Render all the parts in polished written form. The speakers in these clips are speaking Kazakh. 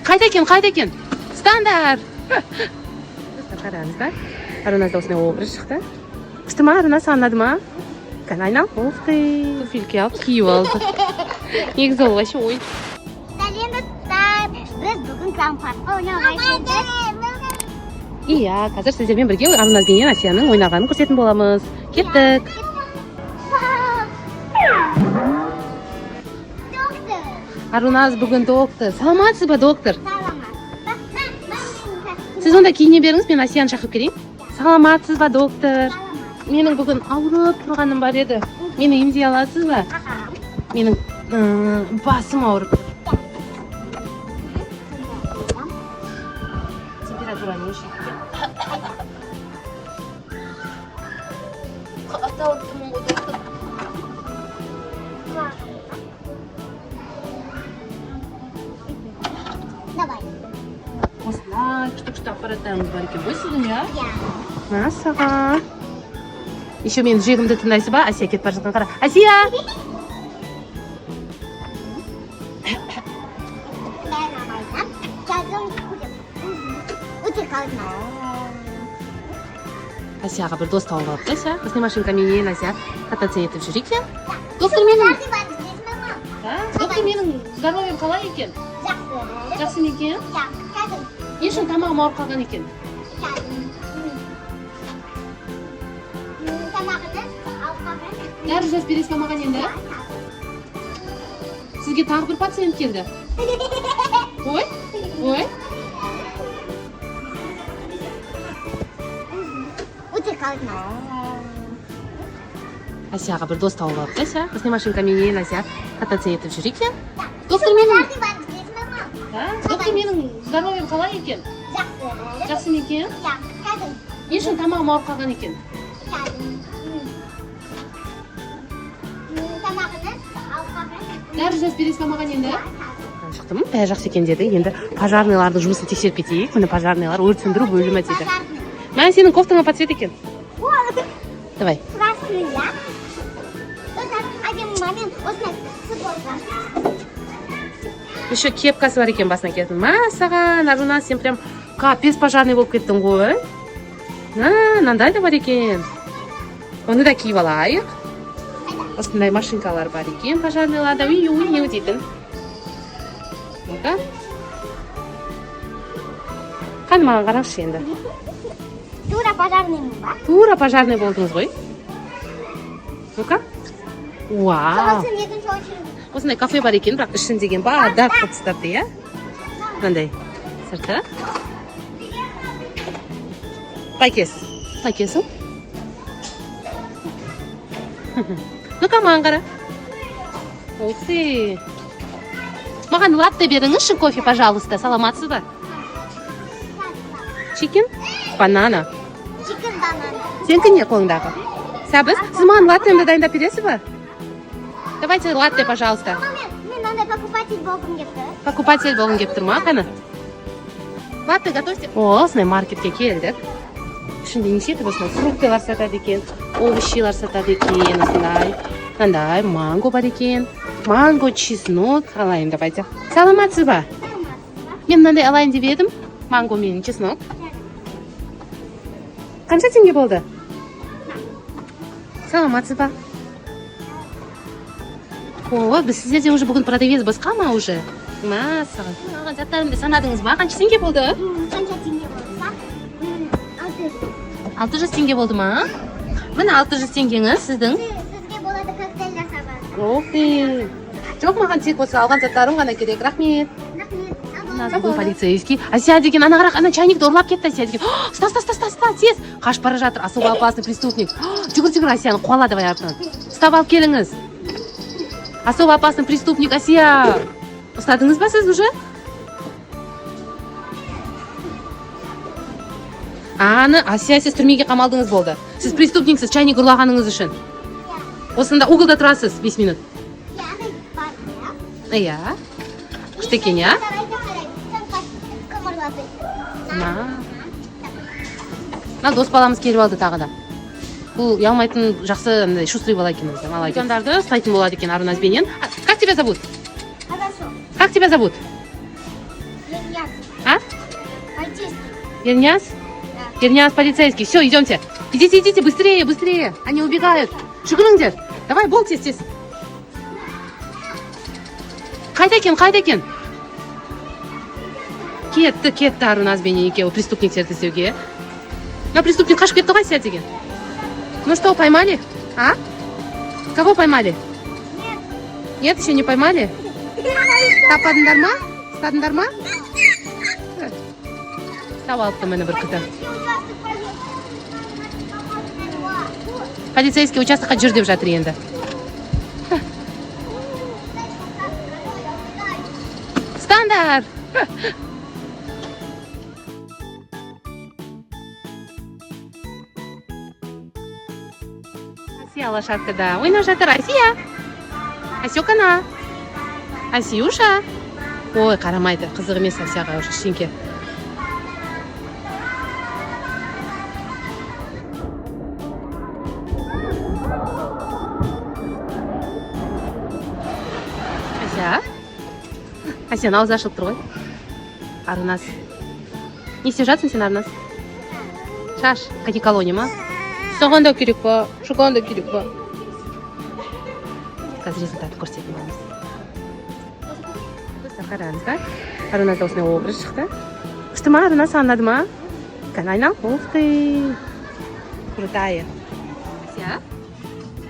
Қайда екен? Стандар. Қараңыздар. Аруназда осындай образ шықты. Күшті ма, Аруназ санады ма? Кән айнал. Ух ты. Туфельке алып киіп алды. Негізі ол вообще ойын. Сәлем достар. Біз бүгін трамплинға ойнауға келдік. Иә, қазір сіздермен бірге Аруназ бен Асияның ойнағанын көрсететін боламыз. Кеттік. Доктор. Аруназ бүгін доктор. Саламатсыз ба, доктор? Саламат. Сіз онда киіне беріңіз, мен Асияны шақырып келейін. Саламатсыз ба, доктор? Менің бүгін ауырып тұрғаным бар еді. Мені емдей аласыз ба? Менің басым ауырып. Температураны өлшейді. Қатты ауырып тұрмын ғой, доктор. Давай. Осылай, күшті аппараттарыңыз бар екен ғой сіздің, иә? Иә. Мәссаған. Еще мен жүрегімді тыңдайсыз ба? Асия кетіп бара жатқан қара. Асия! Асияға бір дос тауып алыпты, Асия. Біздің машинкамен Асия кататься етіп жүр екен. Доктор менің здоровьем қалай екен? Жақсы ма екен? Не үшін тамағым ауырып қалған екен? Дәрі жазып бересіз ба маған енді? Сізге тағы бір пациент келді. Ой. Асияға бір дос тауып алыпты, Асия. Біздің машинкамен Асия кататься етіп жүр екен. Доктор менің здоровьем қалай екен? Жақсы ма екен? Не үшін тамағым ауырып қалған екен? Дәрі жазып бересіз ба маған енді? Шықтым, бәрі жақсы екен деді. Енді пожарныйлардың жұмысын тексеріп кетейік. Міне пожарныйлар өрт сөндіру бөлімі деді. Мән сенің кофтаңа по цвет екен. Давай. Еще кепкасы бар екен басына киетін. Мәссаған, Аруназ, сен прям капец пожарный болып кеттің ғой. Мынандай да бар екен. Оны да киіп алайық. Осындай машинкалар бар екен, пожарныйларда. Үй дейтін. Ну-ка. Қаны маған қараңызшы енді. Тура пожарныймын ба? Тура пожарный болдыңыз ғой. Ну-ка. Вау. Осындай кафе бар екен, бірақ ішін деген бардақ қылып тастапты, иә? Мынандай сырты. Қайкесің? Ну-ка, маған қара. Ух ты. Маған латте беріңізші кофе, пожалуйста. Саламатсыз ба? Чикен? Банана. Сенікі не қолыңдағы? Сәбіз, сіз маған латтемді дайындап бересіз ба? Давайте латте, пожалуйста. Мен андай покупатель болғым кепті. Покупатель болғым кеп тұр ма, қаны? Латте готовьте. О, осындай маркетке келдік. Ішінде неше түрлі осындай фруктылар сатады екен, овощилар сатады екен, осындай. Мынандай манго бар екен. Манго, чеснок. Алайын, давайте. Саламатсыз ба? Мен мынандай алайын деп едім. Манго мен чеснок. Қанша теңге болды? Саламатсыз ба? О, біз сіздерде уже бүгін продавец басқа ма уже? Мәссаған. Алған заттарымды санадыңыз ба? Қанша теңге болды? Қанша теңге болса? 600 теңге болды ма? Міне 600 теңгеңіз сіздің. Сізге болады коктейль жасап. Ох ты. Жоқ, маған тек осы алған заттарым ғана керек. Рахмет. Бұл полицейский. Асия деген, ана қарақ, ана чайникті ұрлап кетті. Асия деген, ста, тез. Қашып бара жатыр, особо опасный преступник. Жүгір, Асияны қуала, давай артынан. Ұстап алып келіңіз. Особо опасный преступник, Асия. Ұстадыңыз ба сіз уже? Асия, сіз түрмеге қамалдыңыз болды. Сіз преступниксіз, чайник ұрлағаныңыз үшін. Осында уголда тұрасыз 5 минут. Иә. Күшті екен, иә? Дос баламыз келіп алды тағы да. Бұл ұялмайтын жақсы шустрый бала екен. Молодецдарды ұстайтын болады екен Аруназбенен. Как тебя зовут? Хорошо. Как тебя зовут? Ильяна. А? Полицейский. Ерняс? Да. Ерняс полицейский. Все, идемте. Идите, идите, быстрее, быстрее. Они убегают. Жүгіріңдер. Давай, бол тез. Қайда екен? Кетті Аруназбен екеуі преступниктерді іздеуге. На преступник қашып кетті ғой сия деген. Ну что, поймали? А? Кого поймали? Нет, еще не поймали? Тападыңдар ма? Ұстадыңдар ма? Ұстап алыпты мені бір күні. Полицейский участокқа жүр деп жатыр енді. Стандар! Асия лошадкада ойнап жатыр. Асия! Асёкана! Асиюша! Ой, қарамайды. Қызық емес Асияға уже ештеңке. Асия, аузы ашылып тұр ғой. Арунас. Не істеп жатсың сен, Арунас? Шаш, кадиколония ма? Саған да керек па? Шуған да керек па? Қазір результаты көрсететін боламыз. Достар, қараңыздар. Арунас осындай образ шықты. Күшті ма, Арунас, ұнады ма? Кән айнал. Ух ты! Крутая. Асия?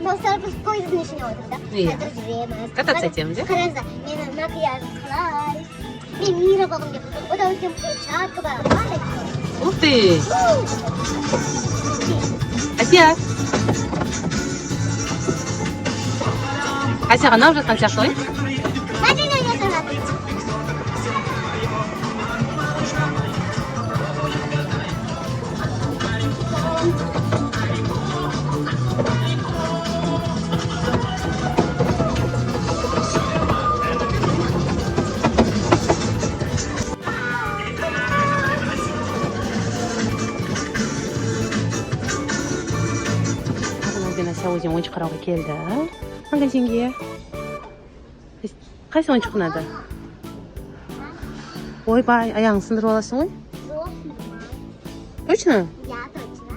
Достар, біз поездың ішіне отырды. Иә. Жүреміз. Кататься етеміз, иә? Қараңыздар, мені макияжым қалай. Мен мира болғым деп. Одан өткен перчатка бар. Ух ты! Асия! Асияға нағып жатқан сияқты ғой? Мәден ойнасың жатыр. Асия өзен ойыншық қарауға келді. Магазинге. Қайсы ойыншық ұнады? Ойбай, аяғын сындырып аласың ғой? Точно? Я точно.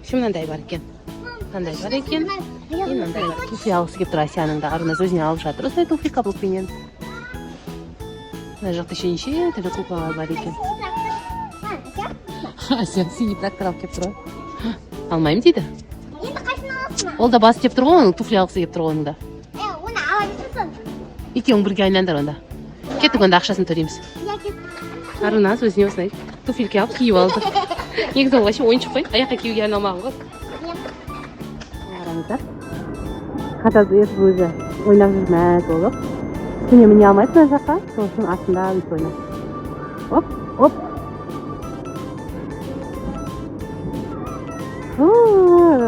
Еще мынандай бар екен. Мынандай бар екен. И мынандай бар. Туфли алғысы келіп тұр Асияның да. Арунас өзіне алып жатыр. Осылай туфли каблукпенен. Мына жақта еще неше түрлі куклалар бар екен. Асия синий трактор алып келіп тұр ғой. Алмаймын дейді. Енді қайсыны аласың? Ол да бас деп тұр ғой, оның туфли алғысы келіп тұр ғой оның да. Оны ала берсін. Екеуің бірге айналыңдар онда. Кеттік онда ақшасын төлейміз. Я кет. Арунас өзіне осындай туфельке алып киіп алды. Негізі ол вообще ойыншық қой, аяққа киюге арналмаған ғой. Қараңыздар. Қатасы етіп өзі ойнап жүр мәз болып. Кішкене міне алмайды мына жаққа, сол үшін астында өйтіп ойнап. Оп.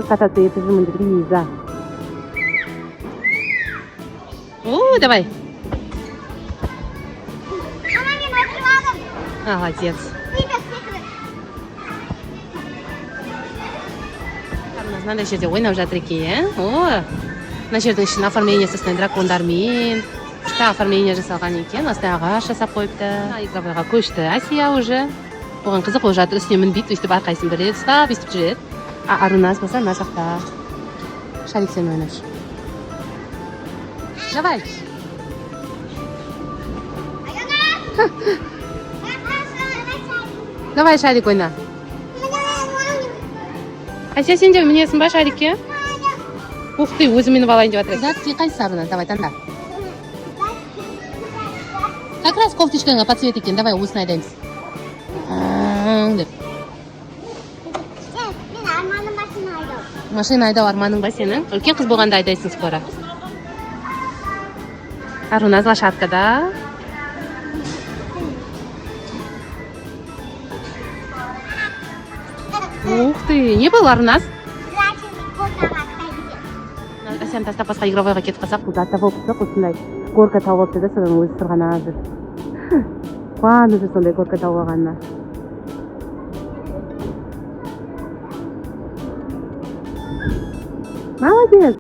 Қатасы етіп жүрмін деп Риза. Давай. Ана мен отырмадым. Молодец. Секіріп. Арунас мынандай жерде ойнап жатыр екен. Мына жердің ішін оформлениесі осындай дракондармен. Күшті оформление жасалған екен. Осындай ағаш жасап қойыпты. Игровойға көшті Асия уже. Оған қызық болып жатыр. Үстіне мінбейді, өйстіп әрқайсысын бір рет ұстап, өйстіп жүреді. Арунас болса мына жақта шариксен ойнап жүр. Давай. Давай шарик ойна. Асия, сен де мінесің ба шарикке? Ух ты, өзі мініп алайын деп жатыр. Да, сен қайсысы Арунас? Давай, таңда. Как раз кофточкаңа по цвет екен. Давай, уысын айдаймыз. Деп. Мен арманым машина айдау. Машина айдау арманың ба сенің? Үлкен қыз болғанда айдайсың скоро. Арунас лошадкада. Ух ты, не был Арунас? Асияны тастап басқа игровойға кетіп қалсақ, бұл зат тауып тұрсақ, осындай горка тауып алыпты да, содан өзі сырғанап жүр. Қуанып жүр сондай горка тауып алғанына. Молодец!